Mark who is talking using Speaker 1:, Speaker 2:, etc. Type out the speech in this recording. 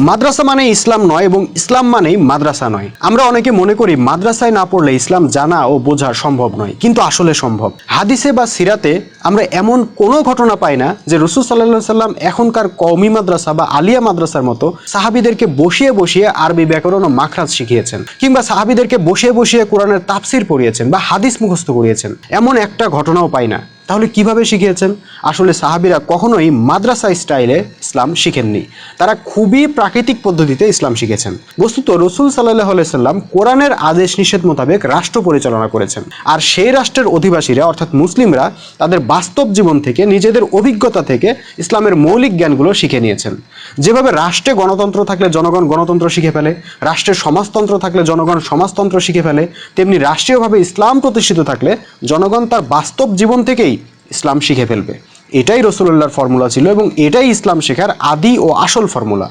Speaker 1: মাদ্রাসা মানে ইসলাম নয় এবং ইসলাম মানেই মাদ্রাসা নয়। আমরা অনেকে মনে করি মাদ্রাসায় না পড়লে ইসলাম জানা ও বোঝা সম্ভব নয়, কিন্তু আসলে সম্ভব। হাদিসে বা সিরাতে আমরা এমন কোনো ঘটনা পাই না যে রাসূল সাল্লাল্লাহু আলাইহি সাল্লাম এখনকার কওমি মাদ্রাসা বা আলিয়া মাদ্রাসার মতো সাহাবীদেরকে বসিয়ে বসিয়ে আরবি ব্যাকরণ ও মাখরাজ শিখিয়েছেন, কিংবা সাহাবীদেরকে বসিয়ে বসিয়ে কোরআনের তাফসির পড়িয়েছেন বা হাদিস মুখস্থ করিয়েছেন। এমন একটা ঘটনাও পাই না। তাহলে কিভাবে শিখিয়েছেন? আসলে সাহাবীরা কখনোই মাদ্রাসা স্টাইলে ইসলাম শিখেননি, তারা খুবই প্রাকৃতিক পদ্ধতিতে ইসলাম শিখেছেন। বস্তুত রাসূল সাল্লাল্লাহু আলাইহি সাল্লাম কোরআনের আদেশ নিষেধ মোতাবেক রাষ্ট্র পরিচালনা করেছেন, আর সেই রাষ্ট্রের অধিবাসীরা অর্থাৎ মুসলিমরা তাদের বাস্তব জীবন থেকে, নিজেদের অভিজ্ঞতা থেকে ইসলামের মৌলিক জ্ঞানগুলো শিখে নিয়েছেন। যেভাবে রাষ্ট্রে গণতন্ত্র থাকলে জনগণ গণতন্ত্র শিখে ফেলে, রাষ্ট্রে সমাজতন্ত্র থাকলে জনগণ সমাজতন্ত্র শিখে ফেলে, তেমনি রাষ্ট্রীয়ভাবে ইসলাম প্রতিষ্ঠিত থাকলে জনগণ তার বাস্তব জীবন থেকেই ইসলাম শিখে ফেলবে। এটাই রাসূলুল্লাহর ফর্মুলা ছিল এবং এটাই ইসলাম শেখার আদি ও আসল ফর্মুলা।